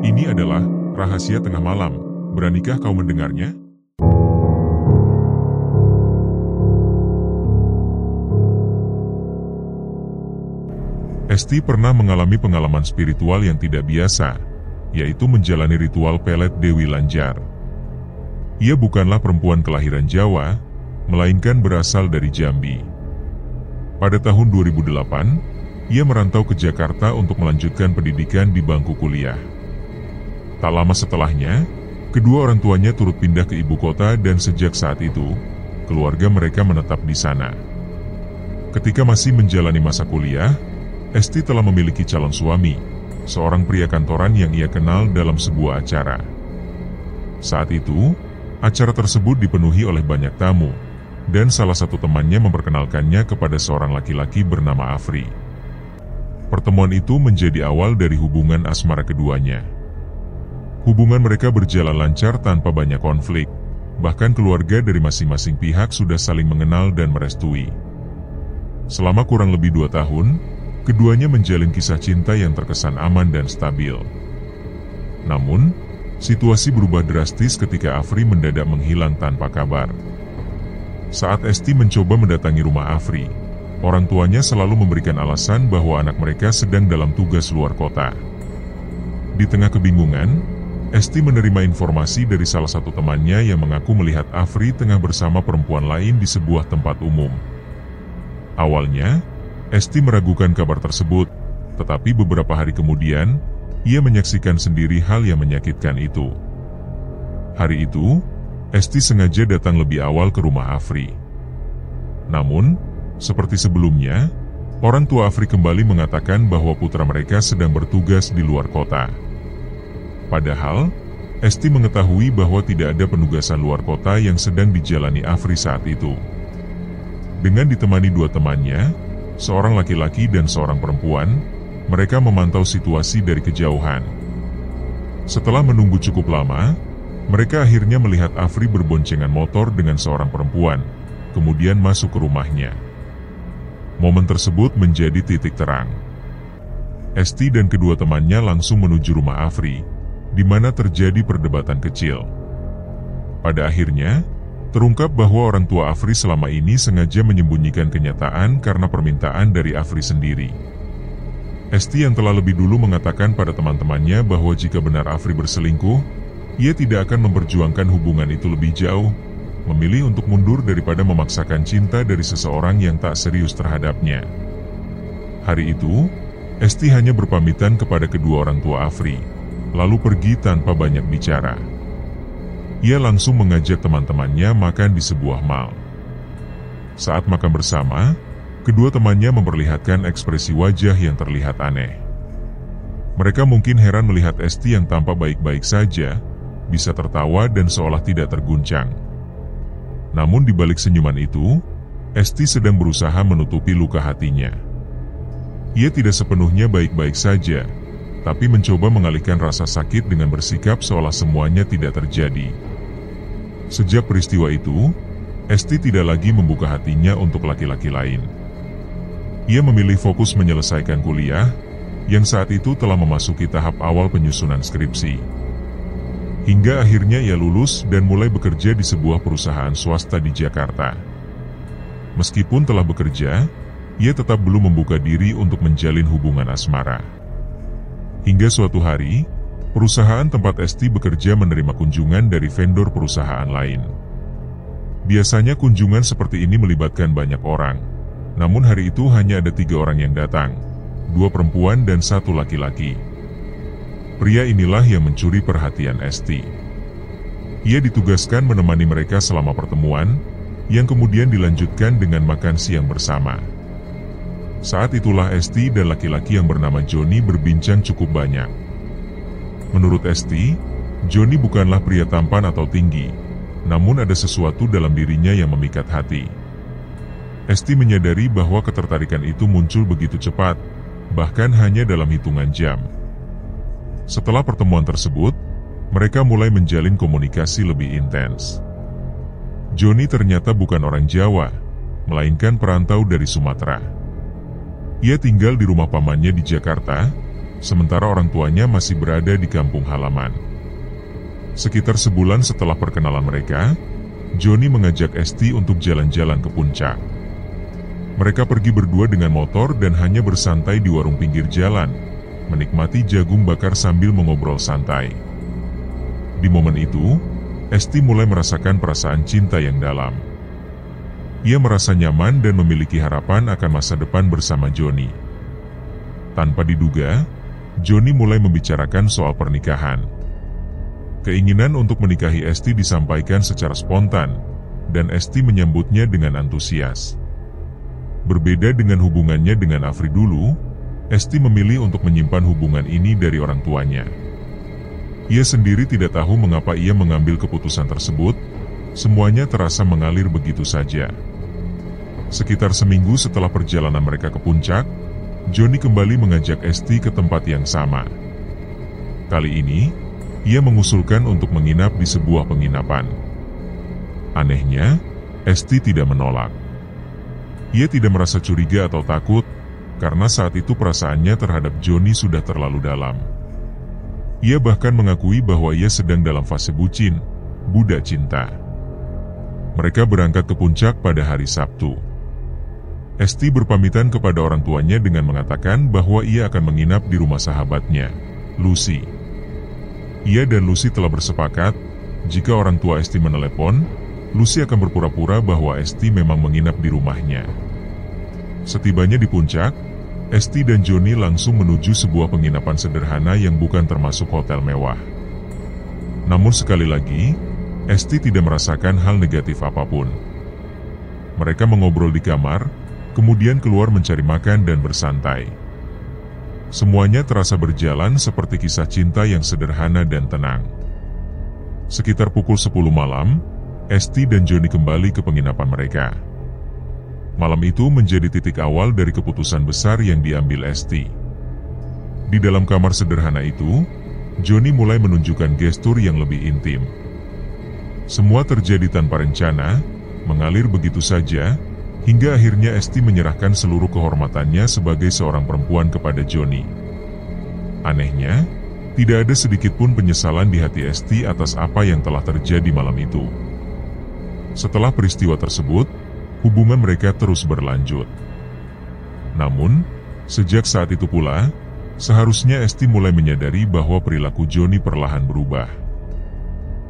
Ini adalah rahasia tengah malam. Beranikah kau mendengarnya? Esti pernah mengalami pengalaman spiritual yang tidak biasa, yaitu menjalani ritual pelet Dewi Lanjar. Ia bukanlah perempuan kelahiran Jawa, melainkan berasal dari Jambi. Pada tahun 2008, ia merantau ke Jakarta untuk melanjutkan pendidikan di bangku kuliah. Tak lama setelahnya, kedua orang tuanya turut pindah ke ibu kota dan sejak saat itu, keluarga mereka menetap di sana. Ketika masih menjalani masa kuliah, Esti telah memiliki calon suami, seorang pria kantoran yang ia kenal dalam sebuah acara. Saat itu, acara tersebut dipenuhi oleh banyak tamu, dan salah satu temannya memperkenalkannya kepada seorang laki-laki bernama Afri. Pertemuan itu menjadi awal dari hubungan asmara keduanya. Hubungan mereka berjalan lancar tanpa banyak konflik, bahkan keluarga dari masing-masing pihak sudah saling mengenal dan merestui. Selama kurang lebih 2 tahun, keduanya menjalin kisah cinta yang terkesan aman dan stabil. Namun, situasi berubah drastis ketika Afri mendadak menghilang tanpa kabar. Saat Esti mencoba mendatangi rumah Afri, orang tuanya selalu memberikan alasan bahwa anak mereka sedang dalam tugas luar kota. Di tengah kebingungan, Esti menerima informasi dari salah satu temannya yang mengaku melihat Afri tengah bersama perempuan lain di sebuah tempat umum. Awalnya, Esti meragukan kabar tersebut, tetapi beberapa hari kemudian, ia menyaksikan sendiri hal yang menyakitkan itu. Hari itu, Esti sengaja datang lebih awal ke rumah Afri. Namun, seperti sebelumnya, orang tua Afri kembali mengatakan bahwa putra mereka sedang bertugas di luar kota. Padahal, Esti mengetahui bahwa tidak ada penugasan luar kota yang sedang dijalani Afri saat itu. Dengan ditemani 2 temannya, seorang laki-laki dan seorang perempuan, mereka memantau situasi dari kejauhan. Setelah menunggu cukup lama, mereka akhirnya melihat Afri berboncengan motor dengan seorang perempuan, kemudian masuk ke rumahnya. Momen tersebut menjadi titik terang. Esti dan kedua temannya langsung menuju rumah Afri, di mana terjadi perdebatan kecil. Pada akhirnya, terungkap bahwa orang tua Afri selama ini sengaja menyembunyikan kenyataan karena permintaan dari Afri sendiri. Esti yang telah lebih dulu mengatakan pada teman-temannya bahwa jika benar Afri berselingkuh, ia tidak akan memperjuangkan hubungan itu lebih jauh, memilih untuk mundur daripada memaksakan cinta dari seseorang yang tak serius terhadapnya. Hari itu, Esti hanya berpamitan kepada kedua orang tua Afri, lalu pergi tanpa banyak bicara. Ia langsung mengajak teman-temannya makan di sebuah mal. Saat makan bersama, kedua temannya memperlihatkan ekspresi wajah yang terlihat aneh. Mereka mungkin heran melihat Esti yang tampak baik-baik saja, bisa tertawa dan seolah tidak terguncang. Namun di balik senyuman itu, Esti sedang berusaha menutupi luka hatinya. Ia tidak sepenuhnya baik-baik saja, tapi mencoba mengalihkan rasa sakit dengan bersikap seolah semuanya tidak terjadi. Sejak peristiwa itu, Esti tidak lagi membuka hatinya untuk laki-laki lain. Ia memilih fokus menyelesaikan kuliah, yang saat itu telah memasuki tahap awal penyusunan skripsi. Hingga akhirnya ia lulus dan mulai bekerja di sebuah perusahaan swasta di Jakarta. Meskipun telah bekerja, ia tetap belum membuka diri untuk menjalin hubungan asmara. Hingga suatu hari, perusahaan tempat Esti bekerja menerima kunjungan dari vendor perusahaan lain. Biasanya kunjungan seperti ini melibatkan banyak orang, namun hari itu hanya ada 3 orang yang datang, 2 perempuan dan 1 laki-laki. Pria inilah yang mencuri perhatian Esti. Ia ditugaskan menemani mereka selama pertemuan, yang kemudian dilanjutkan dengan makan siang bersama. Saat itulah Esti dan laki-laki yang bernama Joni berbincang cukup banyak. Menurut Esti, Joni bukanlah pria tampan atau tinggi, namun ada sesuatu dalam dirinya yang memikat hati. Esti menyadari bahwa ketertarikan itu muncul begitu cepat, bahkan hanya dalam hitungan jam. Setelah pertemuan tersebut, mereka mulai menjalin komunikasi lebih intens. Joni ternyata bukan orang Jawa, melainkan perantau dari Sumatera. Ia tinggal di rumah pamannya di Jakarta, sementara orang tuanya masih berada di kampung halaman. Sekitar sebulan setelah perkenalan mereka, Johnny mengajak Esti untuk jalan-jalan ke puncak. Mereka pergi berdua dengan motor dan hanya bersantai di warung pinggir jalan, menikmati jagung bakar sambil mengobrol santai. Di momen itu, Esti mulai merasakan perasaan cinta yang dalam. Ia merasa nyaman dan memiliki harapan akan masa depan bersama Johnny. Tanpa diduga, Johnny mulai membicarakan soal pernikahan. Keinginan untuk menikahi Esti disampaikan secara spontan, dan Esti menyambutnya dengan antusias. Berbeda dengan hubungannya dengan Afri dulu, Esti memilih untuk menyimpan hubungan ini dari orang tuanya. Ia sendiri tidak tahu mengapa ia mengambil keputusan tersebut, semuanya terasa mengalir begitu saja. Sekitar seminggu setelah perjalanan mereka ke puncak, Johnny kembali mengajak Esti ke tempat yang sama. Kali ini, ia mengusulkan untuk menginap di sebuah penginapan. Anehnya, Esti tidak menolak. Ia tidak merasa curiga atau takut, karena saat itu perasaannya terhadap Johnny sudah terlalu dalam. Ia bahkan mengakui bahwa ia sedang dalam fase bucin, budak cinta. Mereka berangkat ke puncak pada hari Sabtu. Esti berpamitan kepada orang tuanya dengan mengatakan bahwa ia akan menginap di rumah sahabatnya, Lucy. Ia dan Lucy telah bersepakat, jika orang tua Esti menelepon, Lucy akan berpura-pura bahwa Esti memang menginap di rumahnya. Setibanya di puncak, Esti dan Johnny langsung menuju sebuah penginapan sederhana yang bukan termasuk hotel mewah. Namun sekali lagi, Esti tidak merasakan hal negatif apapun. Mereka mengobrol di kamar, kemudian keluar mencari makan dan bersantai. Semuanya terasa berjalan seperti kisah cinta yang sederhana dan tenang. Sekitar pukul 10 malam, Esti dan Johnny kembali ke penginapan mereka. Malam itu menjadi titik awal dari keputusan besar yang diambil Esti. Di dalam kamar sederhana itu, Johnny mulai menunjukkan gestur yang lebih intim. Semua terjadi tanpa rencana, mengalir begitu saja, hingga akhirnya Esti menyerahkan seluruh kehormatannya sebagai seorang perempuan kepada Johnny. Anehnya, tidak ada sedikit pun penyesalan di hati Esti atas apa yang telah terjadi malam itu. Setelah peristiwa tersebut, hubungan mereka terus berlanjut. Namun, sejak saat itu pula, seharusnya Esti mulai menyadari bahwa perilaku Johnny perlahan berubah.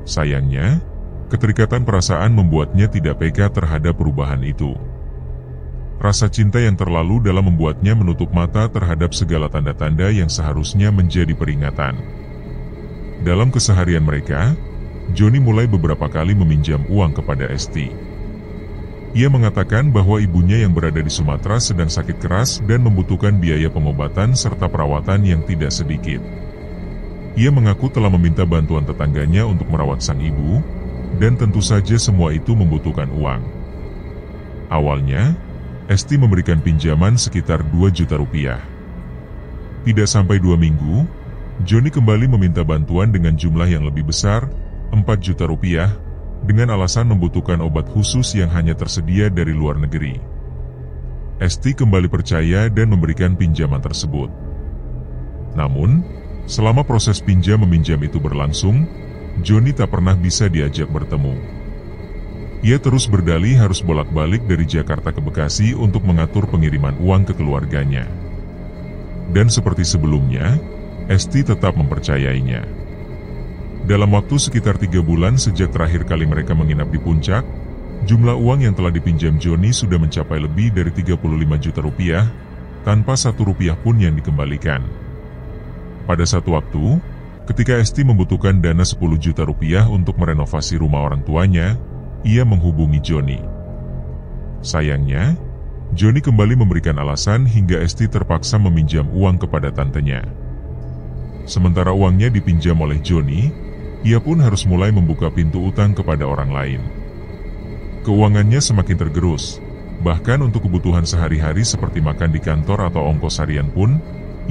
Sayangnya, keterikatan perasaan membuatnya tidak peka terhadap perubahan itu. Rasa cinta yang terlalu dalam membuatnya menutup mata terhadap segala tanda-tanda yang seharusnya menjadi peringatan. Dalam keseharian mereka, Johnny mulai beberapa kali meminjam uang kepada Esti. Ia mengatakan bahwa ibunya yang berada di Sumatera sedang sakit keras dan membutuhkan biaya pengobatan serta perawatan yang tidak sedikit. Ia mengaku telah meminta bantuan tetangganya untuk merawat sang ibu, dan tentu saja semua itu membutuhkan uang. Awalnya, Esti memberikan pinjaman sekitar 2 juta rupiah. Tidak sampai 2 minggu, Johnny kembali meminta bantuan dengan jumlah yang lebih besar, 4 juta rupiah, dengan alasan membutuhkan obat khusus yang hanya tersedia dari luar negeri. Esti kembali percaya dan memberikan pinjaman tersebut. Namun, selama proses pinjam-meminjam itu berlangsung, Johnny tak pernah bisa diajak bertemu. Ia terus berdalih harus bolak-balik dari Jakarta ke Bekasi untuk mengatur pengiriman uang ke keluarganya. Dan seperti sebelumnya, Esti tetap mempercayainya. Dalam waktu sekitar 3 bulan sejak terakhir kali mereka menginap di puncak, jumlah uang yang telah dipinjam Johnny sudah mencapai lebih dari 35 juta rupiah, tanpa 1 rupiah pun yang dikembalikan. Pada satu waktu, ketika Esti membutuhkan dana 10 juta rupiah untuk merenovasi rumah orang tuanya, ia menghubungi Johnny. Sayangnya, Johnny kembali memberikan alasan hingga Esti terpaksa meminjam uang kepada tantenya. Sementara uangnya dipinjam oleh Johnny, ia pun harus mulai membuka pintu utang kepada orang lain. Keuangannya semakin tergerus, bahkan untuk kebutuhan sehari-hari seperti makan di kantor atau ongkos harian pun,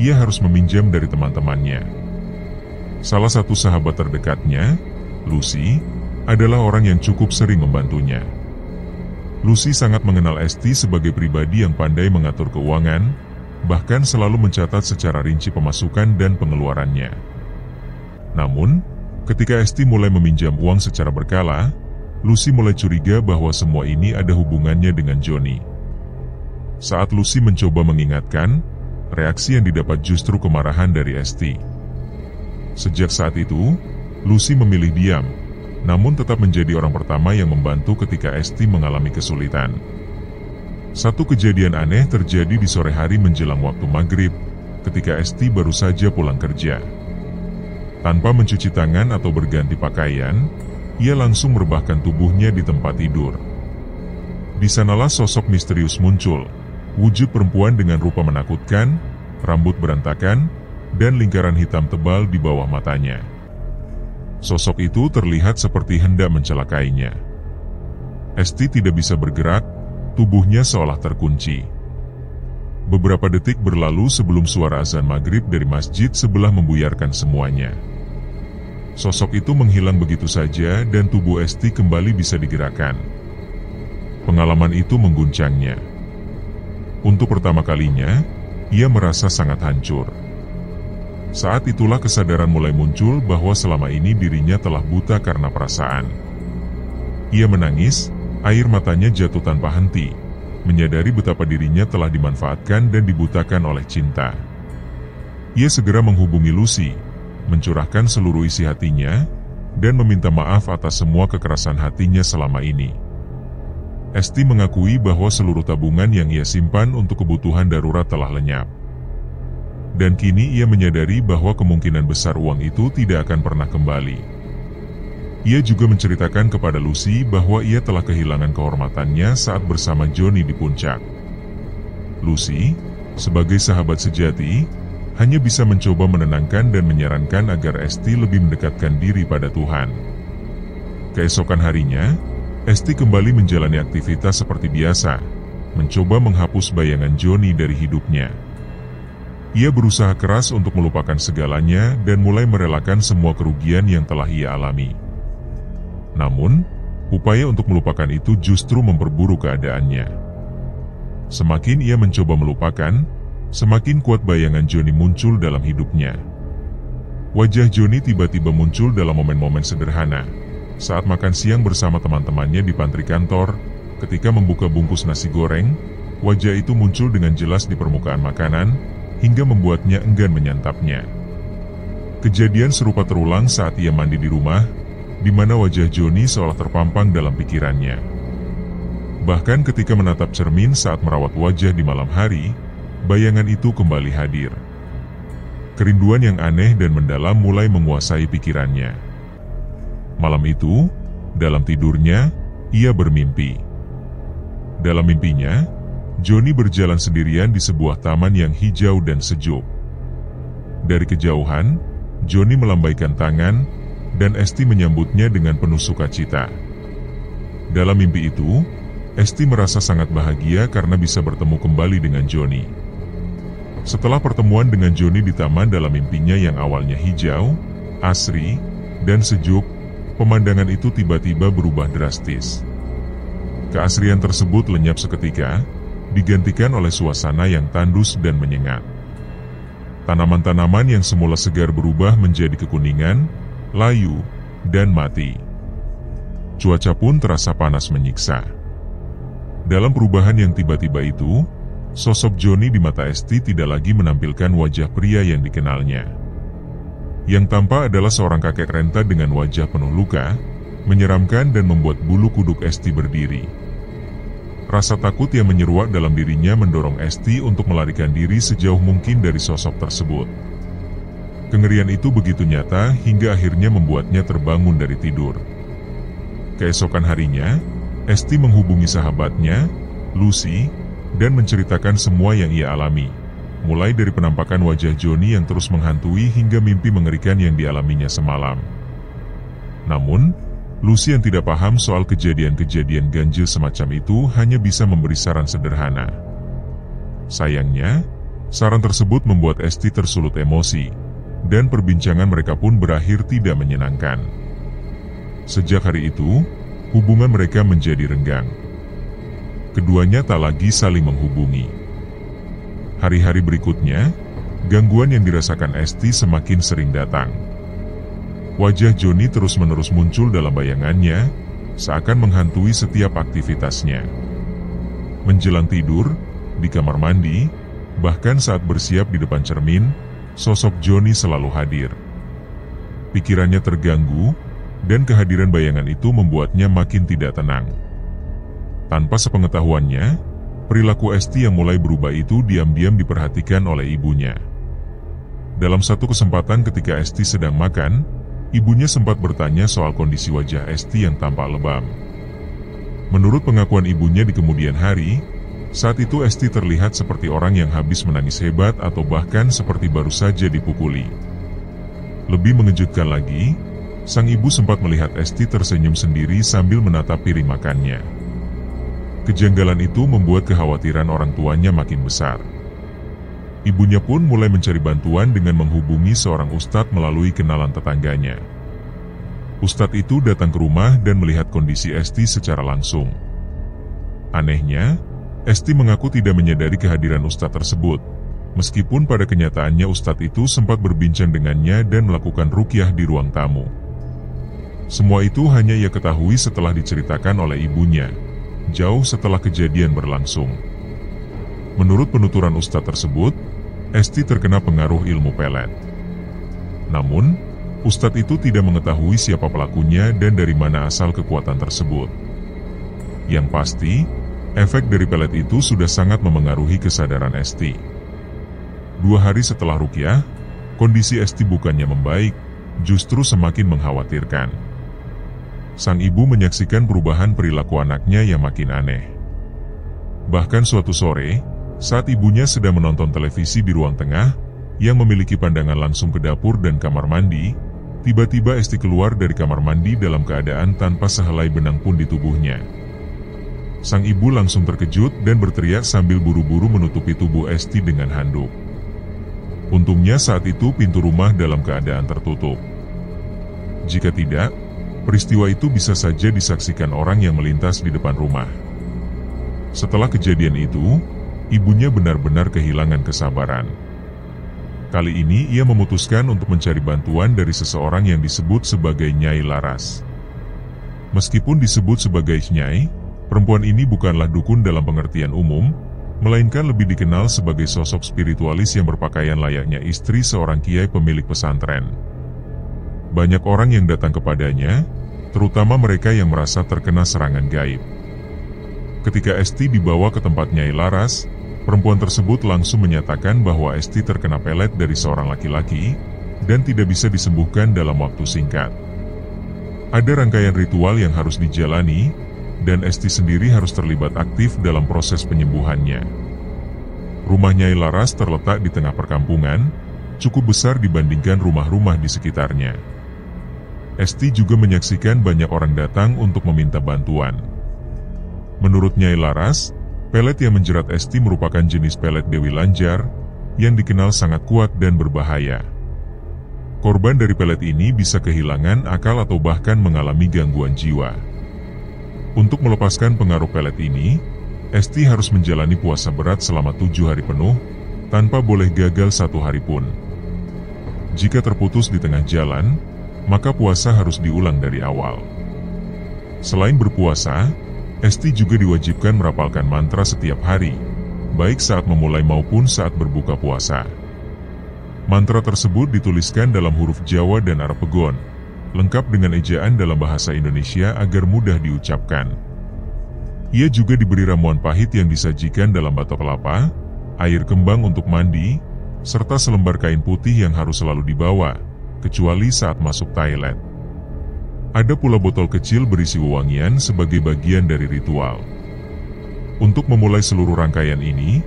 ia harus meminjam dari teman-temannya. Salah satu sahabat terdekatnya, Lucy, adalah orang yang cukup sering membantunya. Lucy sangat mengenal Esti sebagai pribadi yang pandai mengatur keuangan, bahkan selalu mencatat secara rinci pemasukan dan pengeluarannya. Namun, ketika Esti mulai meminjam uang secara berkala, Lucy mulai curiga bahwa semua ini ada hubungannya dengan Johnny. Saat Lucy mencoba mengingatkan, reaksi yang didapat justru kemarahan dari Esti. Sejak saat itu, Lucy memilih diam, namun tetap menjadi orang pertama yang membantu ketika Esti mengalami kesulitan. Satu kejadian aneh terjadi di sore hari menjelang waktu maghrib, ketika Esti baru saja pulang kerja. Tanpa mencuci tangan atau berganti pakaian, ia langsung merebahkan tubuhnya di tempat tidur. Di sanalah sosok misterius muncul, wujud perempuan dengan rupa menakutkan, rambut berantakan, dan lingkaran hitam tebal di bawah matanya. Sosok itu terlihat seperti hendak mencelakainya. Esti tidak bisa bergerak, tubuhnya seolah terkunci. Beberapa detik berlalu sebelum suara azan maghrib dari masjid sebelah membuyarkan semuanya. Sosok itu menghilang begitu saja dan tubuh Esti kembali bisa digerakkan. Pengalaman itu mengguncangnya. Untuk pertama kalinya, ia merasa sangat hancur. Saat itulah kesadaran mulai muncul bahwa selama ini dirinya telah buta karena perasaan. Ia menangis, air matanya jatuh tanpa henti, menyadari betapa dirinya telah dimanfaatkan dan dibutakan oleh cinta. Ia segera menghubungi Lucy, mencurahkan seluruh isi hatinya, dan meminta maaf atas semua kekerasan hatinya selama ini. Esti mengakui bahwa seluruh tabungan yang ia simpan untuk kebutuhan darurat telah lenyap. Dan kini ia menyadari bahwa kemungkinan besar uang itu tidak akan pernah kembali. Ia juga menceritakan kepada Lucy bahwa ia telah kehilangan kehormatannya saat bersama Johnny di puncak. Lucy, sebagai sahabat sejati, hanya bisa mencoba menenangkan dan menyarankan agar Esti lebih mendekatkan diri pada Tuhan. Keesokan harinya, Esti kembali menjalani aktivitas seperti biasa, mencoba menghapus bayangan Johnny dari hidupnya. Ia berusaha keras untuk melupakan segalanya dan mulai merelakan semua kerugian yang telah ia alami. Namun, upaya untuk melupakan itu justru memperburuk keadaannya. Semakin ia mencoba melupakan, semakin kuat bayangan Johnny muncul dalam hidupnya. Wajah Johnny tiba-tiba muncul dalam momen-momen sederhana. Saat makan siang bersama teman-temannya di pantry kantor, ketika membuka bungkus nasi goreng, wajah itu muncul dengan jelas di permukaan makanan, hingga membuatnya enggan menyantapnya. Kejadian serupa terulang saat ia mandi di rumah, di mana wajah Johnny seolah terpampang dalam pikirannya. Bahkan ketika menatap cermin saat merawat wajah di malam hari, bayangan itu kembali hadir. Kerinduan yang aneh dan mendalam mulai menguasai pikirannya. Malam itu, dalam tidurnya, ia bermimpi. Dalam mimpinya, Johnny berjalan sendirian di sebuah taman yang hijau dan sejuk. Dari kejauhan, Johnny melambaikan tangan, dan Esti menyambutnya dengan penuh sukacita. Dalam mimpi itu, Esti merasa sangat bahagia karena bisa bertemu kembali dengan Johnny. Setelah pertemuan dengan Johnny di taman dalam mimpinya yang awalnya hijau, asri, dan sejuk, pemandangan itu tiba-tiba berubah drastis. Keasrian tersebut lenyap seketika, digantikan oleh suasana yang tandus dan menyengat. Tanaman-tanaman yang semula segar berubah menjadi kekuningan, layu, dan mati. Cuaca pun terasa panas menyiksa. Dalam perubahan yang tiba-tiba itu, sosok Johnny di mata Esti tidak lagi menampilkan wajah pria yang dikenalnya. Yang tampak adalah seorang kakek renta dengan wajah penuh luka, menyeramkan dan membuat bulu kuduk Esti berdiri. Rasa takut yang menyeruak dalam dirinya mendorong Esti untuk melarikan diri sejauh mungkin dari sosok tersebut. Kengerian itu begitu nyata hingga akhirnya membuatnya terbangun dari tidur. Keesokan harinya, Esti menghubungi sahabatnya, Lucy, dan menceritakan semua yang ia alami, mulai dari penampakan wajah Johnny yang terus menghantui hingga mimpi mengerikan yang dialaminya semalam. Namun, Lucy yang tidak paham soal kejadian-kejadian ganjil semacam itu hanya bisa memberi saran sederhana. Sayangnya, saran tersebut membuat Esti tersulut emosi, dan perbincangan mereka pun berakhir tidak menyenangkan. Sejak hari itu, hubungan mereka menjadi renggang. Keduanya tak lagi saling menghubungi. Hari-hari berikutnya, gangguan yang dirasakan Esti semakin sering datang. Wajah Joni terus-menerus muncul dalam bayangannya, seakan menghantui setiap aktivitasnya. Menjelang tidur, di kamar mandi, bahkan saat bersiap di depan cermin, sosok Joni selalu hadir. Pikirannya terganggu, dan kehadiran bayangan itu membuatnya makin tidak tenang. Tanpa sepengetahuannya, perilaku Esti yang mulai berubah itu diam-diam diperhatikan oleh ibunya. Dalam satu kesempatan ketika Esti sedang makan, ibunya sempat bertanya soal kondisi wajah Esti yang tampak lebam. Menurut pengakuan ibunya di kemudian hari, saat itu Esti terlihat seperti orang yang habis menangis hebat atau bahkan seperti baru saja dipukuli. Lebih mengejutkan lagi, sang ibu sempat melihat Esti tersenyum sendiri sambil menatap piring makannya. Kejanggalan itu membuat kekhawatiran orang tuanya makin besar. Ibunya pun mulai mencari bantuan dengan menghubungi seorang ustadz melalui kenalan tetangganya. Ustadz itu datang ke rumah dan melihat kondisi Esti secara langsung. Anehnya, Esti mengaku tidak menyadari kehadiran ustadz tersebut, meskipun pada kenyataannya ustadz itu sempat berbincang dengannya dan melakukan ruqyah di ruang tamu. Semua itu hanya ia ketahui setelah diceritakan oleh ibunya, jauh setelah kejadian berlangsung. Menurut penuturan ustadz tersebut, Esti terkena pengaruh ilmu pelet. Namun, ustadz itu tidak mengetahui siapa pelakunya dan dari mana asal kekuatan tersebut. Yang pasti, efek dari pelet itu sudah sangat memengaruhi kesadaran Esti. 2 hari setelah ruqyah, kondisi Esti bukannya membaik, justru semakin mengkhawatirkan. Sang ibu menyaksikan perubahan perilaku anaknya yang makin aneh. Bahkan suatu sore, saat ibunya sedang menonton televisi di ruang tengah, yang memiliki pandangan langsung ke dapur dan kamar mandi, tiba-tiba Esti keluar dari kamar mandi dalam keadaan tanpa sehelai benang pun di tubuhnya. Sang ibu langsung terkejut dan berteriak sambil buru-buru menutupi tubuh Esti dengan handuk. Untungnya saat itu pintu rumah dalam keadaan tertutup. Jika tidak, peristiwa itu bisa saja disaksikan orang yang melintas di depan rumah. Setelah kejadian itu, ibunya benar-benar kehilangan kesabaran. Kali ini ia memutuskan untuk mencari bantuan dari seseorang yang disebut sebagai Nyai Laras. Meskipun disebut sebagai Nyai, perempuan ini bukanlah dukun dalam pengertian umum, melainkan lebih dikenal sebagai sosok spiritualis yang berpakaian layaknya istri seorang kiai pemilik pesantren. Banyak orang yang datang kepadanya, terutama mereka yang merasa terkena serangan gaib. Ketika Esti dibawa ke tempat Nyai Laras, perempuan tersebut langsung menyatakan bahwa Esti terkena pelet dari seorang laki-laki dan tidak bisa disembuhkan dalam waktu singkat. Ada rangkaian ritual yang harus dijalani, dan Esti sendiri harus terlibat aktif dalam proses penyembuhannya. Rumah Nyai Laras terletak di tengah perkampungan, cukup besar dibandingkan rumah-rumah di sekitarnya. Esti juga menyaksikan banyak orang datang untuk meminta bantuan. Menurut Nyai Laras, pelet yang menjerat Esti merupakan jenis pelet Dewi Lanjar, yang dikenal sangat kuat dan berbahaya. Korban dari pelet ini bisa kehilangan akal atau bahkan mengalami gangguan jiwa. Untuk melepaskan pengaruh pelet ini, Esti harus menjalani puasa berat selama 7 hari penuh, tanpa boleh gagal 1 hari pun. Jika terputus di tengah jalan, maka puasa harus diulang dari awal. Selain berpuasa, Esti juga diwajibkan merapalkan mantra setiap hari, baik saat memulai maupun saat berbuka puasa. Mantra tersebut dituliskan dalam huruf Jawa dan Arapegon, lengkap dengan ejaan dalam bahasa Indonesia agar mudah diucapkan. Ia juga diberi ramuan pahit yang disajikan dalam batok kelapa, air kembang untuk mandi, serta selembar kain putih yang harus selalu dibawa, kecuali saat masuk toilet. Ada pula botol kecil berisi wewangian sebagai bagian dari ritual. Untuk memulai seluruh rangkaian ini,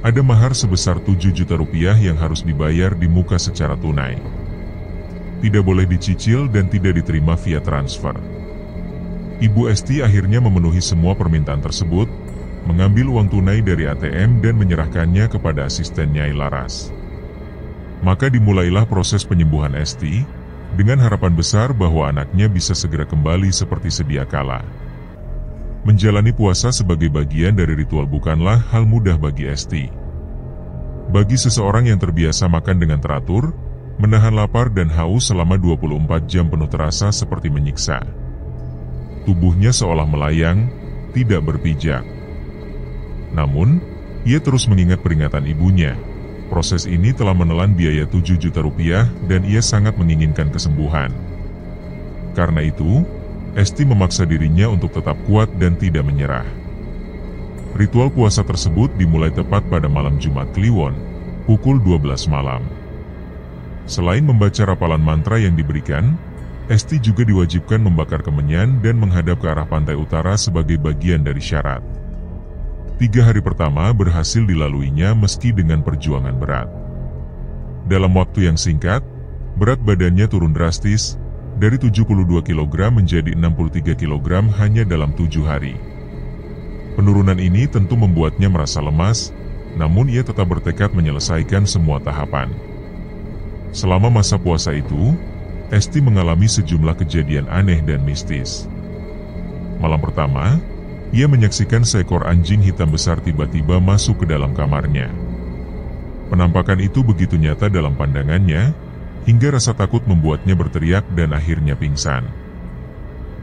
ada mahar sebesar 7 juta rupiah yang harus dibayar di muka secara tunai. Tidak boleh dicicil dan tidak diterima via transfer. Ibu Esti akhirnya memenuhi semua permintaan tersebut, mengambil uang tunai dari ATM dan menyerahkannya kepada asisten Nyai Laras. Maka dimulailah proses penyembuhan Esti, dengan harapan besar bahwa anaknya bisa segera kembali seperti sedia kala. Menjalani puasa sebagai bagian dari ritual bukanlah hal mudah bagi Esti. Bagi seseorang yang terbiasa makan dengan teratur, menahan lapar dan haus selama 24 jam penuh terasa seperti menyiksa. Tubuhnya seolah melayang, tidak berpijak. Namun, ia terus mengingat peringatan ibunya. Proses ini telah menelan biaya 7 juta rupiah dan ia sangat menginginkan kesembuhan. Karena itu, Esti memaksa dirinya untuk tetap kuat dan tidak menyerah. Ritual puasa tersebut dimulai tepat pada malam Jumat Kliwon, pukul 12 malam. Selain membaca rapalan mantra yang diberikan, Esti juga diwajibkan membakar kemenyan dan menghadap ke arah pantai utara sebagai bagian dari syarat. 3 hari pertama berhasil dilaluinya meski dengan perjuangan berat. Dalam waktu yang singkat, berat badannya turun drastis, dari 72 kg menjadi 63 kg hanya dalam 7 hari. Penurunan ini tentu membuatnya merasa lemas, namun ia tetap bertekad menyelesaikan semua tahapan. Selama masa puasa itu, Esti mengalami sejumlah kejadian aneh dan mistis. Malam pertama, ia menyaksikan seekor anjing hitam besar tiba-tiba masuk ke dalam kamarnya. Penampakan itu begitu nyata dalam pandangannya, hingga rasa takut membuatnya berteriak dan akhirnya pingsan.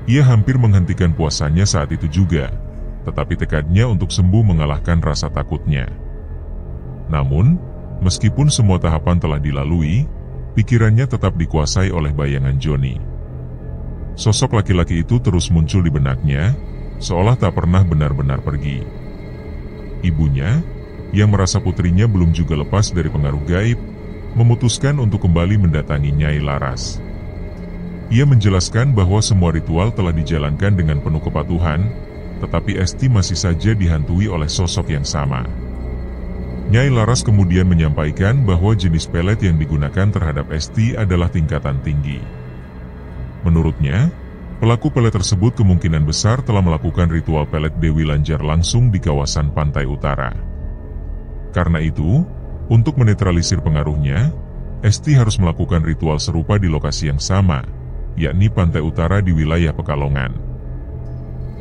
Ia hampir menghentikan puasanya saat itu juga, tetapi tekadnya untuk sembuh mengalahkan rasa takutnya. Namun, meskipun semua tahapan telah dilalui, pikirannya tetap dikuasai oleh bayangan Joni. Sosok laki-laki itu terus muncul di benaknya, seolah tak pernah benar-benar pergi. Ibunya, yang merasa putrinya belum juga lepas dari pengaruh gaib, memutuskan untuk kembali mendatangi Nyai Laras. Ia menjelaskan bahwa semua ritual telah dijalankan dengan penuh kepatuhan, tetapi Esti masih saja dihantui oleh sosok yang sama. Nyai Laras kemudian menyampaikan bahwa jenis pelet yang digunakan terhadap Esti adalah tingkatan tinggi. Menurutnya, pelaku pelet tersebut kemungkinan besar telah melakukan ritual pelet Dewi Lanjar langsung di kawasan pantai utara. Karena itu, untuk menetralisir pengaruhnya, Esti harus melakukan ritual serupa di lokasi yang sama, yakni pantai utara di wilayah Pekalongan.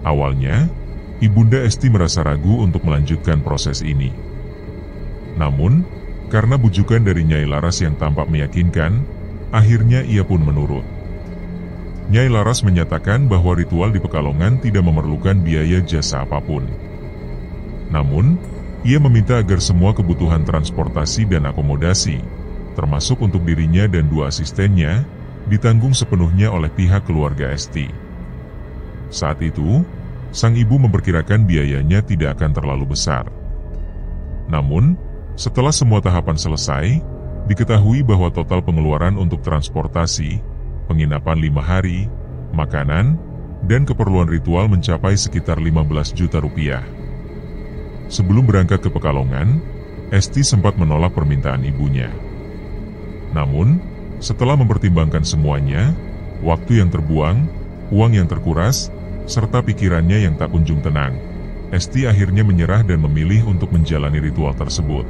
Awalnya, Ibunda Esti merasa ragu untuk melanjutkan proses ini. Namun, karena bujukan dari Nyai Laras yang tampak meyakinkan, akhirnya ia pun menurut. Nyai Laras menyatakan bahwa ritual di Pekalongan tidak memerlukan biaya jasa apapun. Namun, ia meminta agar semua kebutuhan transportasi dan akomodasi, termasuk untuk dirinya dan 2 asistennya, ditanggung sepenuhnya oleh pihak keluarga Esti. Saat itu, sang ibu memperkirakan biayanya tidak akan terlalu besar. Namun, setelah semua tahapan selesai, diketahui bahwa total pengeluaran untuk transportasi, penginapan 5 hari, makanan, dan keperluan ritual mencapai sekitar 15 juta rupiah. Sebelum berangkat ke Pekalongan, Esti sempat menolak permintaan ibunya. Namun, setelah mempertimbangkan semuanya, waktu yang terbuang, uang yang terkuras, serta pikirannya yang tak kunjung tenang, Esti akhirnya menyerah dan memilih untuk menjalani ritual tersebut.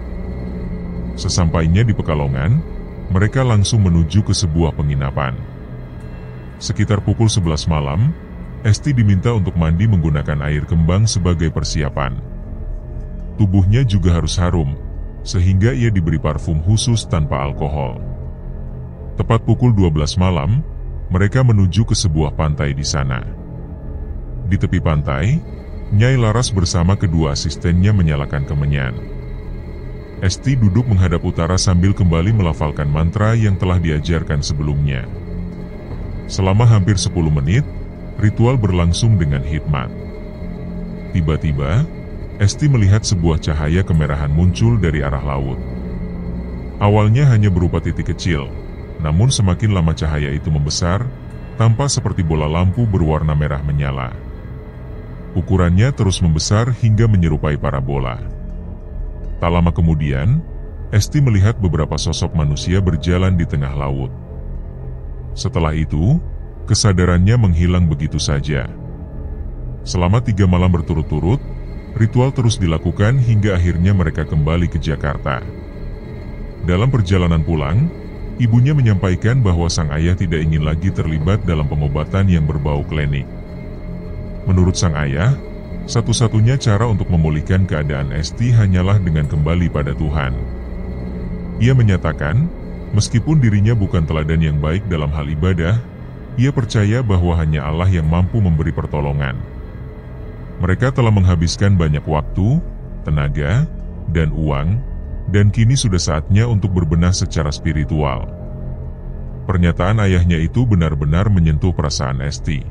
Sesampainya di Pekalongan, mereka langsung menuju ke sebuah penginapan. Sekitar pukul 11 malam, Esti diminta untuk mandi menggunakan air kembang sebagai persiapan. Tubuhnya juga harus harum, sehingga ia diberi parfum khusus tanpa alkohol. Tepat pukul 12 malam, mereka menuju ke sebuah pantai di sana. Di tepi pantai, Nyai Laras bersama kedua asistennya menyalakan kemenyan. Esti duduk menghadap utara sambil kembali melafalkan mantra yang telah diajarkan sebelumnya. Selama hampir 10 menit, ritual berlangsung dengan hikmat. Tiba-tiba, Esti melihat sebuah cahaya kemerahan muncul dari arah laut. Awalnya hanya berupa titik kecil, namun semakin lama cahaya itu membesar, tampak seperti bola lampu berwarna merah menyala. Ukurannya terus membesar hingga menyerupai parabola. Tak lama kemudian, Esti melihat beberapa sosok manusia berjalan di tengah laut. Setelah itu, kesadarannya menghilang begitu saja. Selama 3 malam berturut-turut, ritual terus dilakukan hingga akhirnya mereka kembali ke Jakarta. Dalam perjalanan pulang, ibunya menyampaikan bahwa sang ayah tidak ingin lagi terlibat dalam pengobatan yang berbau klinik. Menurut sang ayah, satu-satunya cara untuk memulihkan keadaan Esti hanyalah dengan kembali pada Tuhan. Ia menyatakan, meskipun dirinya bukan teladan yang baik dalam hal ibadah, ia percaya bahwa hanya Allah yang mampu memberi pertolongan. Mereka telah menghabiskan banyak waktu, tenaga, dan uang, dan kini sudah saatnya untuk berbenah secara spiritual. Pernyataan ayahnya itu benar-benar menyentuh perasaan Esti.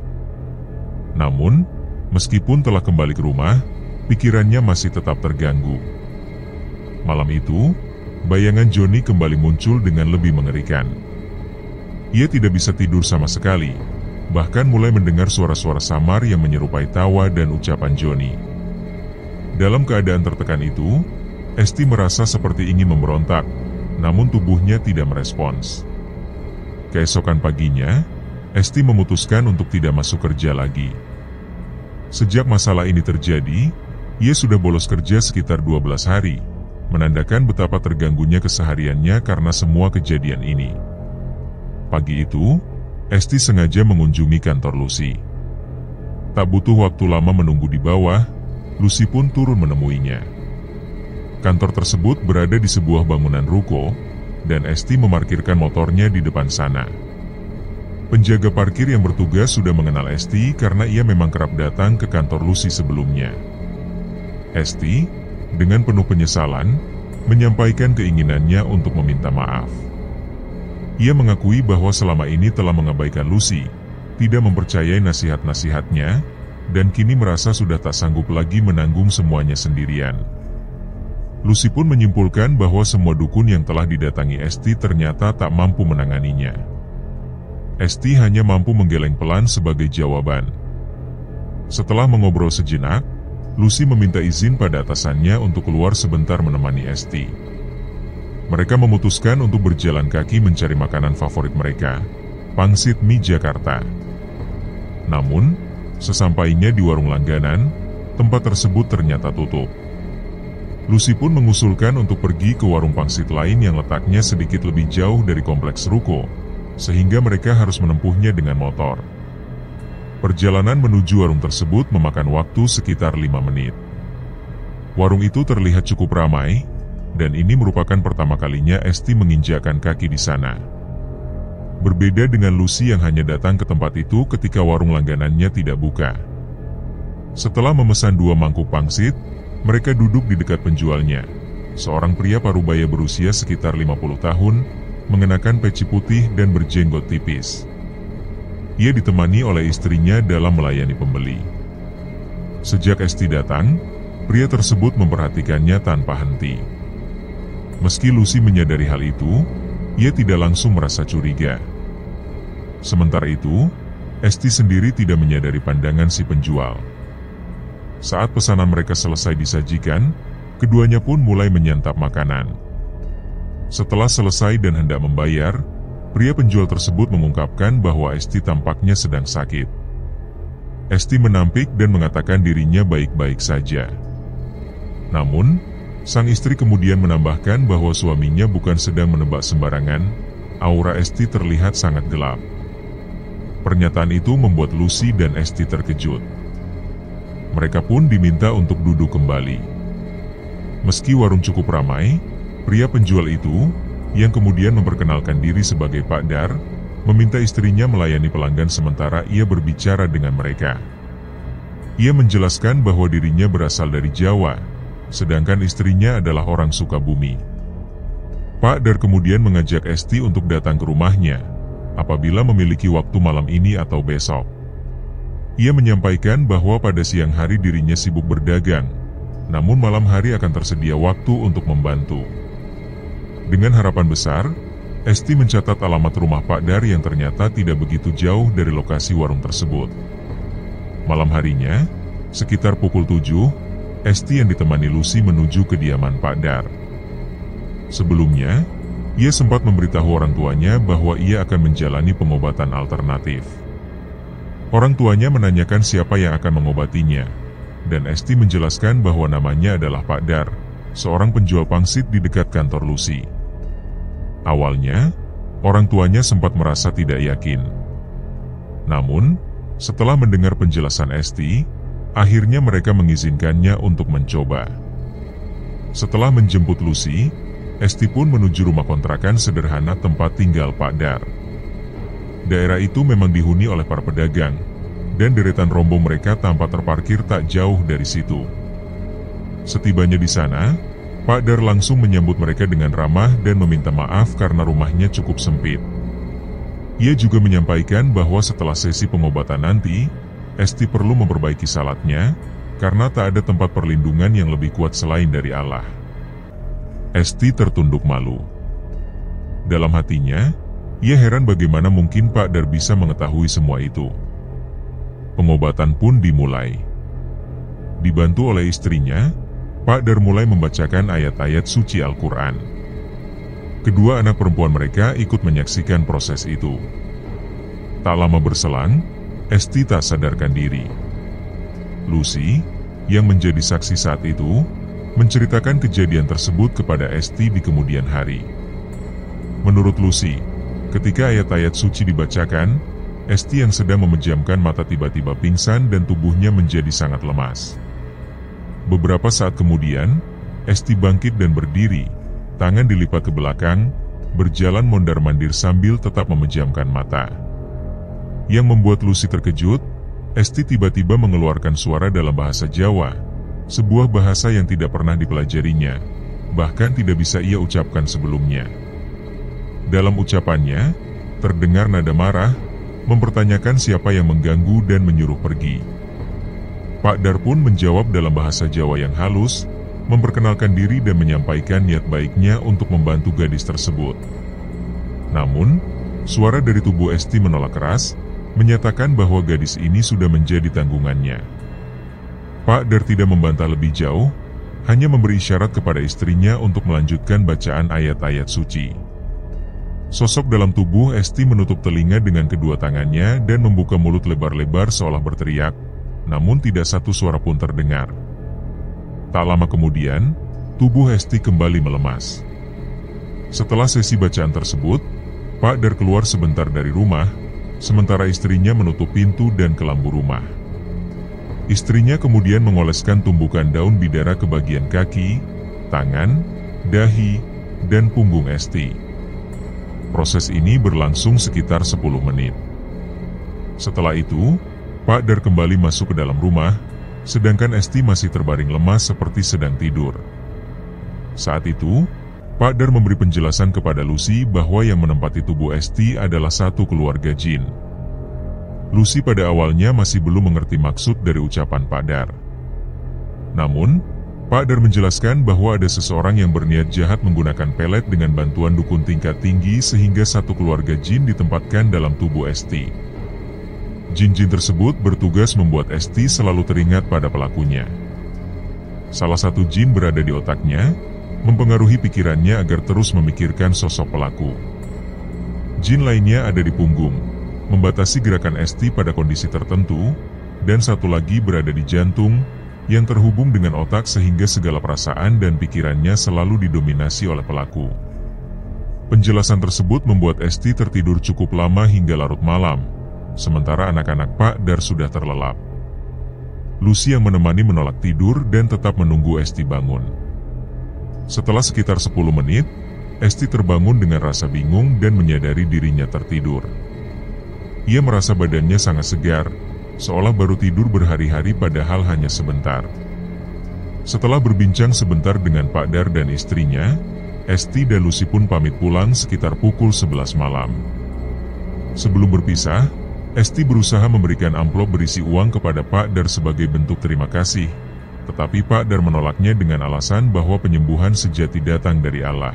Namun, meskipun telah kembali ke rumah, pikirannya masih tetap terganggu. Malam itu, bayangan Joni kembali muncul dengan lebih mengerikan. Ia tidak bisa tidur sama sekali, bahkan mulai mendengar suara-suara samar yang menyerupai tawa dan ucapan Joni. Dalam keadaan tertekan itu, Esti merasa seperti ingin memberontak, namun tubuhnya tidak merespons. Keesokan paginya, Esti memutuskan untuk tidak masuk kerja lagi. Sejak masalah ini terjadi, ia sudah bolos kerja sekitar 12 hari, menandakan betapa terganggunya kesehariannya karena semua kejadian ini. Pagi itu, Esti sengaja mengunjungi kantor Lucy. Tak butuh waktu lama menunggu di bawah, Lucy pun turun menemuinya. Kantor tersebut berada di sebuah bangunan ruko, dan Esti memarkirkan motornya di depan sana. Penjaga parkir yang bertugas sudah mengenal Esti karena ia memang kerap datang ke kantor Lucy sebelumnya. Esti, dengan penuh penyesalan, menyampaikan keinginannya untuk meminta maaf. Ia mengakui bahwa selama ini telah mengabaikan Lucy, tidak mempercayai nasihat-nasihatnya, dan kini merasa sudah tak sanggup lagi menanggung semuanya sendirian. Lucy pun menyimpulkan bahwa semua dukun yang telah didatangi Esti ternyata tak mampu menanganinya. Esti hanya mampu menggeleng pelan sebagai jawaban. Setelah mengobrol sejenak, Lucy meminta izin pada atasannya untuk keluar sebentar menemani Esti. Mereka memutuskan untuk berjalan kaki mencari makanan favorit mereka, pangsit mie Jakarta. Namun, sesampainya di warung langganan, tempat tersebut ternyata tutup. Lucy pun mengusulkan untuk pergi ke warung pangsit lain yang letaknya sedikit lebih jauh dari kompleks ruko, sehingga mereka harus menempuhnya dengan motor. Perjalanan menuju warung tersebut memakan waktu sekitar 5 menit. Warung itu terlihat cukup ramai, dan ini merupakan pertama kalinya Esti menginjakkan kaki di sana. Berbeda dengan Lucy yang hanya datang ke tempat itu ketika warung langganannya tidak buka. Setelah memesan 2 mangkuk pangsit, mereka duduk di dekat penjualnya, seorang pria parubaya berusia sekitar 50 tahun, mengenakan peci putih dan berjenggot tipis. Ia ditemani oleh istrinya dalam melayani pembeli. Sejak Esti datang, pria tersebut memperhatikannya tanpa henti. Meski Lucy menyadari hal itu, ia tidak langsung merasa curiga. Sementara itu, Esti sendiri tidak menyadari pandangan si penjual. Saat pesanan mereka selesai disajikan, keduanya pun mulai menyantap makanan. Setelah selesai dan hendak membayar, pria penjual tersebut mengungkapkan bahwa Esti tampaknya sedang sakit. Esti menampik dan mengatakan dirinya baik-baik saja. Namun, sang istri kemudian menambahkan bahwa suaminya bukan sedang menebak sembarangan. Aura Esti terlihat sangat gelap. Pernyataan itu membuat Lucy dan Esti terkejut. Mereka pun diminta untuk duduk kembali. Meski warung cukup ramai, pria penjual itu, yang kemudian memperkenalkan diri sebagai Pak Dar, meminta istrinya melayani pelanggan sementara ia berbicara dengan mereka. Ia menjelaskan bahwa dirinya berasal dari Jawa, sedangkan istrinya adalah orang Sukabumi. Pak Dar kemudian mengajak Esti untuk datang ke rumahnya, apabila memiliki waktu malam ini atau besok. Ia menyampaikan bahwa pada siang hari dirinya sibuk berdagang, namun malam hari akan tersedia waktu untuk membantu. Dengan harapan besar, Esti mencatat alamat rumah Pak Dar yang ternyata tidak begitu jauh dari lokasi warung tersebut. Malam harinya, sekitar pukul 7, Esti yang ditemani Lucy menuju kediaman Pak Dar. Sebelumnya, ia sempat memberitahu orang tuanya bahwa ia akan menjalani pengobatan alternatif. Orang tuanya menanyakan siapa yang akan mengobatinya, dan Esti menjelaskan bahwa namanya adalah Pak Dar, seorang penjual pangsit di dekat kantor Lucy. Awalnya, orang tuanya sempat merasa tidak yakin. Namun, setelah mendengar penjelasan Esti, akhirnya mereka mengizinkannya untuk mencoba. Setelah menjemput Lucy, Esti pun menuju rumah kontrakan sederhana tempat tinggal Pak Dar. Daerah itu memang dihuni oleh para pedagang, dan deretan rombong mereka tampak terparkir tak jauh dari situ. Setibanya di sana, Pak Dar langsung menyambut mereka dengan ramah dan meminta maaf karena rumahnya cukup sempit. Ia juga menyampaikan bahwa setelah sesi pengobatan nanti, Esti perlu memperbaiki salatnya, karena tak ada tempat perlindungan yang lebih kuat selain dari Allah. Esti tertunduk malu. Dalam hatinya, ia heran bagaimana mungkin Pak Dar bisa mengetahui semua itu. Pengobatan pun dimulai. Dibantu oleh istrinya, Pak Dar mulai membacakan ayat-ayat suci Al-Quran. Kedua anak perempuan mereka ikut menyaksikan proses itu. Tak lama berselang, Esti tak sadarkan diri. Lucy, yang menjadi saksi saat itu, menceritakan kejadian tersebut kepada Esti di kemudian hari. Menurut Lucy, ketika ayat-ayat suci dibacakan, Esti yang sedang memejamkan mata tiba-tiba pingsan dan tubuhnya menjadi sangat lemas. Beberapa saat kemudian, Esti bangkit dan berdiri, tangan dilipat ke belakang, berjalan mondar-mandir sambil tetap memejamkan mata. Yang membuat Lucy terkejut, Esti tiba-tiba mengeluarkan suara dalam bahasa Jawa, sebuah bahasa yang tidak pernah dipelajarinya, bahkan tidak bisa ia ucapkan sebelumnya. Dalam ucapannya, terdengar nada marah, mempertanyakan siapa yang mengganggu dan menyuruh pergi. Pak Dar pun menjawab dalam bahasa Jawa yang halus, memperkenalkan diri dan menyampaikan niat baiknya untuk membantu gadis tersebut. Namun, suara dari tubuh Esti menolak keras, menyatakan bahwa gadis ini sudah menjadi tanggungannya. Pak Dar tidak membantah lebih jauh, hanya memberi isyarat kepada istrinya untuk melanjutkan bacaan ayat-ayat suci. Sosok dalam tubuh Esti menutup telinga dengan kedua tangannya dan membuka mulut lebar-lebar seolah berteriak, namun tidak satu suara pun terdengar. Tak lama kemudian, tubuh Esti kembali melemas. Setelah sesi bacaan tersebut, Pak Dar keluar sebentar dari rumah, sementara istrinya menutup pintu dan kelambu rumah. Istrinya kemudian mengoleskan tumbukan daun bidara ke bagian kaki, tangan, dahi, dan punggung Esti. Proses ini berlangsung sekitar 10 menit. Setelah itu, Pak Dar kembali masuk ke dalam rumah, sedangkan Esti masih terbaring lemas seperti sedang tidur. Saat itu, Pak Dar memberi penjelasan kepada Lucy bahwa yang menempati tubuh Esti adalah satu keluarga jin. Lucy pada awalnya masih belum mengerti maksud dari ucapan Pak Dar. Namun, Pak Dar menjelaskan bahwa ada seseorang yang berniat jahat menggunakan pelet dengan bantuan dukun tingkat tinggi sehingga satu keluarga jin ditempatkan dalam tubuh Esti. Jin-jin tersebut bertugas membuat Esti selalu teringat pada pelakunya. Salah satu jin berada di otaknya, mempengaruhi pikirannya agar terus memikirkan sosok pelaku. Jin lainnya ada di punggung, membatasi gerakan Esti pada kondisi tertentu, dan satu lagi berada di jantung, yang terhubung dengan otak sehingga segala perasaan dan pikirannya selalu didominasi oleh pelaku. Penjelasan tersebut membuat Esti tertidur cukup lama hingga larut malam, sementara anak-anak Pak Dar sudah terlelap. Lucy yang menemani menolak tidur dan tetap menunggu Esti bangun. Setelah sekitar 10 menit, Esti terbangun dengan rasa bingung dan menyadari dirinya tertidur. Ia merasa badannya sangat segar, seolah baru tidur berhari-hari padahal hanya sebentar. Setelah berbincang sebentar dengan Pak Dar dan istrinya, Esti dan Lucy pun pamit pulang sekitar pukul 11 malam. Sebelum berpisah, Esti berusaha memberikan amplop berisi uang kepada Pak Dar sebagai bentuk terima kasih, tetapi Pak Dar menolaknya dengan alasan bahwa penyembuhan sejati datang dari Allah.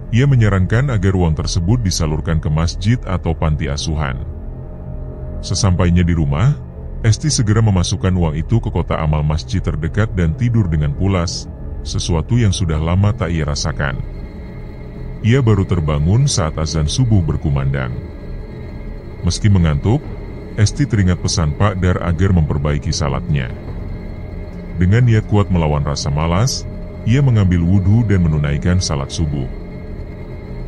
Ia menyarankan agar uang tersebut disalurkan ke masjid atau panti asuhan. Sesampainya di rumah, Esti segera memasukkan uang itu ke kotak amal masjid terdekat dan tidur dengan pulas, sesuatu yang sudah lama tak ia rasakan. Ia baru terbangun saat azan subuh berkumandang. Meski mengantuk, Esti teringat pesan Pak Dar agar memperbaiki salatnya. Dengan niat kuat melawan rasa malas, ia mengambil wudhu dan menunaikan salat subuh.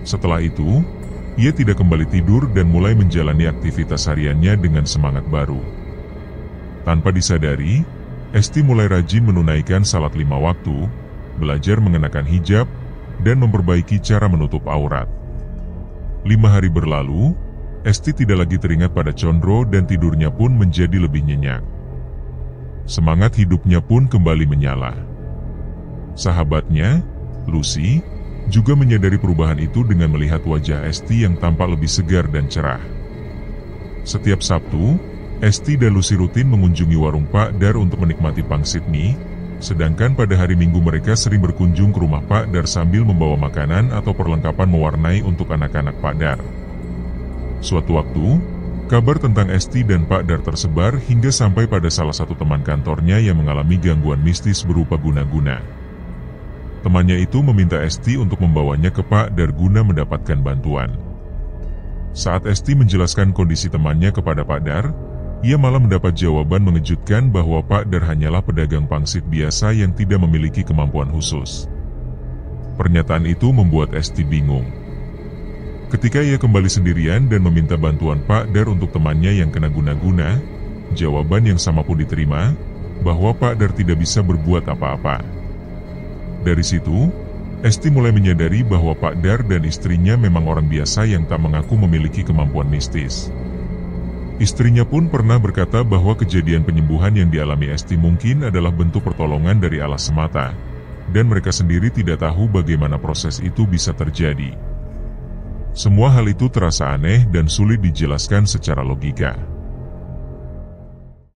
Setelah itu, ia tidak kembali tidur dan mulai menjalani aktivitas hariannya dengan semangat baru. Tanpa disadari, Esti mulai rajin menunaikan salat 5 waktu, belajar mengenakan hijab, dan memperbaiki cara menutup aurat. 5 hari berlalu, Esti tidak lagi teringat pada Condro dan tidurnya pun menjadi lebih nyenyak. Semangat hidupnya pun kembali menyala. Sahabatnya, Lucy, juga menyadari perubahan itu dengan melihat wajah Esti yang tampak lebih segar dan cerah. Setiap Sabtu, Esti dan Lucy rutin mengunjungi warung Pak Dar untuk menikmati pangsit mie, sedangkan pada hari Minggu mereka sering berkunjung ke rumah Pak Dar sambil membawa makanan atau perlengkapan mewarnai untuk anak-anak Pak Dar. Suatu waktu, kabar tentang Esti dan Pak Dar tersebar hingga sampai pada salah satu teman kantornya yang mengalami gangguan mistis berupa guna-guna. Temannya itu meminta Esti untuk membawanya ke Pak Dar guna mendapatkan bantuan. Saat Esti menjelaskan kondisi temannya kepada Pak Dar, ia malah mendapat jawaban mengejutkan bahwa Pak Dar hanyalah pedagang pangsit biasa yang tidak memiliki kemampuan khusus. Pernyataan itu membuat Esti bingung. Ketika ia kembali sendirian dan meminta bantuan Pak Dar untuk temannya yang kena guna-guna, jawaban yang sama pun diterima, bahwa Pak Dar tidak bisa berbuat apa-apa. Dari situ, Esti mulai menyadari bahwa Pak Dar dan istrinya memang orang biasa yang tak mengaku memiliki kemampuan mistis. Istrinya pun pernah berkata bahwa kejadian penyembuhan yang dialami Esti mungkin adalah bentuk pertolongan dari Allah semata, dan mereka sendiri tidak tahu bagaimana proses itu bisa terjadi. Semua hal itu terasa aneh dan sulit dijelaskan secara logika.